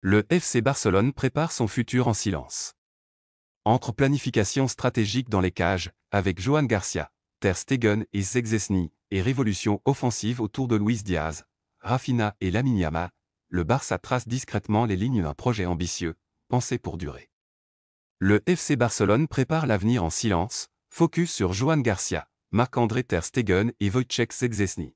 Le FC Barcelone prépare son futur en silence. Entre planification stratégique dans les cages, avec Joan Garcia, Ter Stegen et Szczęsny, et révolution offensive autour de Luis Diaz, Rafinha et Lamine Yamal, le Barça trace discrètement les lignes d'un projet ambitieux, pensé pour durer. Le FC Barcelone prépare l'avenir en silence, focus sur Joan Garcia, Marc-André Ter Stegen et Wojciech Szczęsny.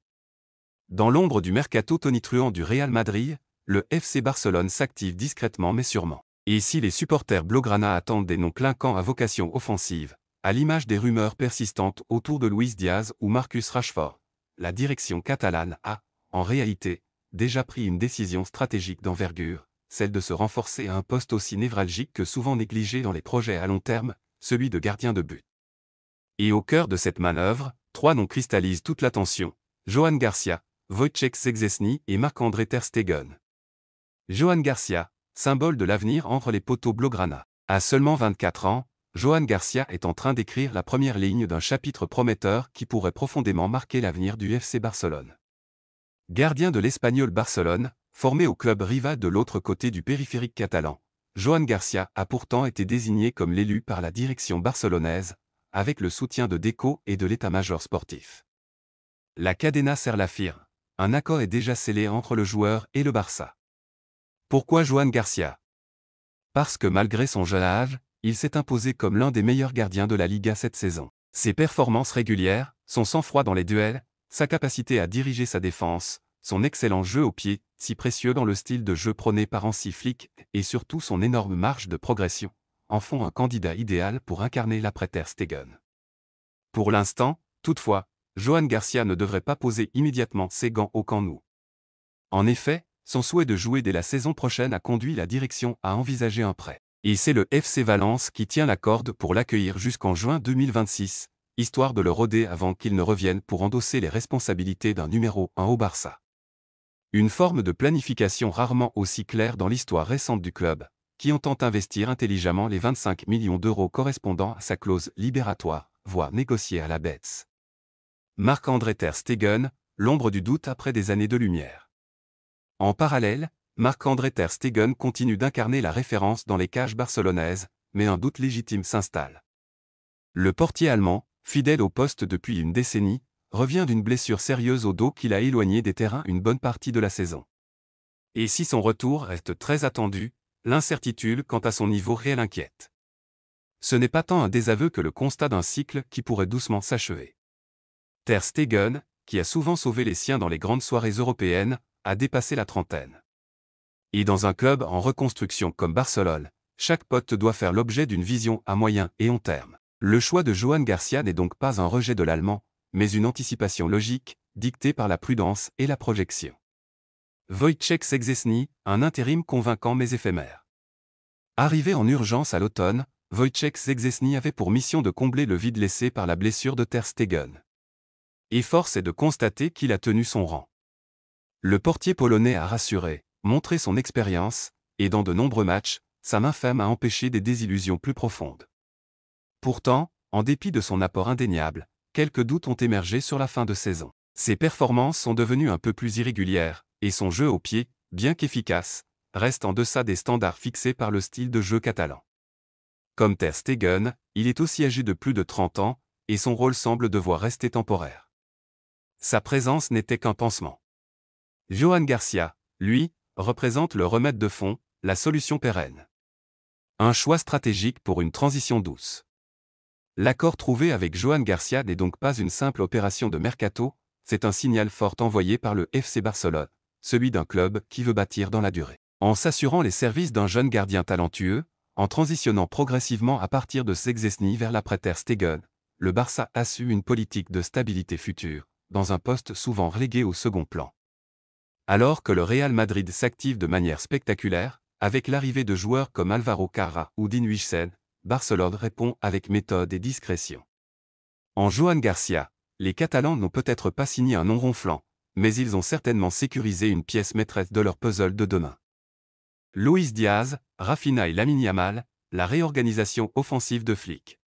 Dans l'ombre du mercato tonitruant du Real Madrid, le FC Barcelone s'active discrètement mais sûrement. Et si les supporters blaugrana attendent des noms clinquants à vocation offensive, à l'image des rumeurs persistantes autour de Luis Diaz ou Marcus Rashford, la direction catalane a, en réalité, déjà pris une décision stratégique d'envergure, celle de se renforcer à un poste aussi névralgique que souvent négligé dans les projets à long terme, celui de gardien de but. Et au cœur de cette manœuvre, trois noms cristallisent toute l'attention: Joan Garcia, Wojciech Szczęsny et Marc-André Ter Stegen. Joan Garcia, symbole de l'avenir entre les poteaux blaugrana. À seulement 24 ans, Joan Garcia est en train d'écrire la première ligne d'un chapitre prometteur qui pourrait profondément marquer l'avenir du FC Barcelone. Gardien de l'Espagnol Barcelone, formé au club rival de l'autre côté du périphérique catalan, Joan Garcia a pourtant été désigné comme l'élu par la direction barcelonaise, avec le soutien de Deco et de l'état-major sportif. La Cadena Ser l'affirme, un accord est déjà scellé entre le joueur et le Barça. Pourquoi Joan Garcia? Parce que malgré son jeune âge, il s'est imposé comme l'un des meilleurs gardiens de la Liga cette saison. Ses performances régulières, son sang-froid dans les duels, sa capacité à diriger sa défense, son excellent jeu au pied, si précieux dans le style de jeu prôné par Hansi Flick, et surtout son énorme marge de progression, en font un candidat idéal pour incarner l'après Ter Stegen. Pour l'instant, toutefois, Joan Garcia ne devrait pas poser immédiatement ses gants au Camp Nou. En effet, son souhait de jouer dès la saison prochaine a conduit la direction à envisager un prêt. Et c'est le FC Valence qui tient la corde pour l'accueillir jusqu'en juin 2026, histoire de le roder avant qu'il ne revienne pour endosser les responsabilités d'un numéro 1 au Barça. Une forme de planification rarement aussi claire dans l'histoire récente du club, qui entend investir intelligemment les 25 millions d'euros correspondant à sa clause libératoire, voire négociée à la baisse. Marc-André Ter Stegen, l'ombre du doute après des années de lumière. En parallèle, Marc-André Ter Stegen continue d'incarner la référence dans les cages barcelonaises, mais un doute légitime s'installe. Le portier allemand, fidèle au poste depuis une décennie, revient d'une blessure sérieuse au dos qui l'a éloigné des terrains une bonne partie de la saison. Et si son retour reste très attendu, l'incertitude quant à son niveau réel inquiète. Ce n'est pas tant un désaveu que le constat d'un cycle qui pourrait doucement s'achever. Ter Stegen, qui a souvent sauvé les siens dans les grandes soirées européennes, a dépassé la trentaine. Et dans un club en reconstruction comme Barcelone, chaque poste doit faire l'objet d'une vision à moyen et long terme. Le choix de Joan Garcia n'est donc pas un rejet de l'Allemand, mais une anticipation logique, dictée par la prudence et la projection. Wojciech Szczęsny, un intérim convaincant mais éphémère. Arrivé en urgence à l'automne, Wojciech Szczęsny avait pour mission de combler le vide laissé par la blessure de Ter Stegen. Et force est de constater qu'il a tenu son rang. Le portier polonais a rassuré, montré son expérience, et dans de nombreux matchs, sa main ferme a empêché des désillusions plus profondes. Pourtant, en dépit de son apport indéniable, quelques doutes ont émergé sur la fin de saison. Ses performances sont devenues un peu plus irrégulières, et son jeu au pied, bien qu'efficace, reste en deçà des standards fixés par le style de jeu catalan. Comme Ter Stegen, il est aussi âgé de plus de 30 ans, et son rôle semble devoir rester temporaire. Sa présence n'était qu'un pansement. Joan Garcia, lui, représente le remède de fond, la solution pérenne. Un choix stratégique pour une transition douce. L'accord trouvé avec Joan Garcia n'est donc pas une simple opération de mercato, c'est un signal fort envoyé par le FC Barcelone, celui d'un club qui veut bâtir dans la durée. En s'assurant les services d'un jeune gardien talentueux, en transitionnant progressivement à partir de Szczęsny vers l'après Ter Stegen, le Barça assume une politique de stabilité future, dans un poste souvent relégué au second plan. Alors que le Real Madrid s'active de manière spectaculaire, avec l'arrivée de joueurs comme Alvaro Carra ou Dean Huijsen, Barcelone répond avec méthode et discrétion. En Joan Garcia, les Catalans n'ont peut-être pas signé un nom ronflant, mais ils ont certainement sécurisé une pièce maîtresse de leur puzzle de demain. Luis Diaz, Rafinha et Lamine Yamal, la réorganisation offensive de Flick.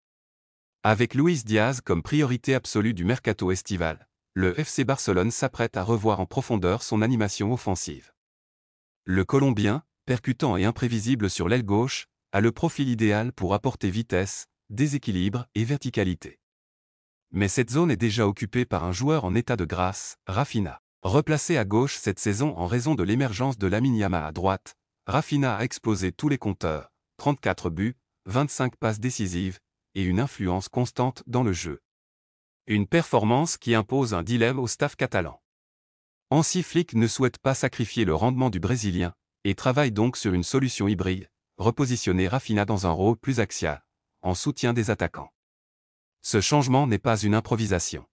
Avec Luis Diaz comme priorité absolue du mercato estival, le FC Barcelone s'apprête à revoir en profondeur son animation offensive. Le Colombien, percutant et imprévisible sur l'aile gauche, a le profil idéal pour apporter vitesse, déséquilibre et verticalité. Mais cette zone est déjà occupée par un joueur en état de grâce, Raphinha. Replacé à gauche cette saison en raison de l'émergence de Lamine Yamal à droite, Raphinha a explosé tous les compteurs, 34 buts, 25 passes décisives, et une influence constante dans le jeu. Une performance qui impose un dilemme au staff catalan. Hansi Flick ne souhaite pas sacrifier le rendement du Brésilien, et travaille donc sur une solution hybride, repositionner Raphinha dans un rôle plus axial, en soutien des attaquants. Ce changement n'est pas une improvisation.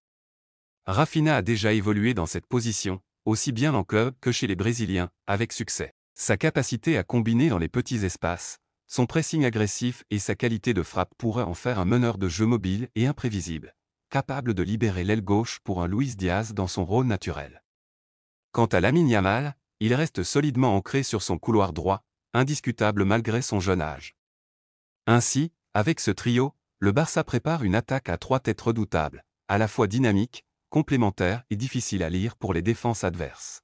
Raphinha a déjà évolué dans cette position, aussi bien en club que chez les Brésiliens, avec succès. Sa capacité à combiner dans les petits espaces, son pressing agressif et sa qualité de frappe pourraient en faire un meneur de jeu mobile et imprévisible, capable de libérer l'aile gauche pour un Luis Diaz dans son rôle naturel. Quant à Lamine Yamal, il reste solidement ancré sur son couloir droit, indiscutable malgré son jeune âge. Ainsi, avec ce trio, le Barça prépare une attaque à 3 têtes redoutable, à la fois dynamique, complémentaire et difficile à lire pour les défenses adverses.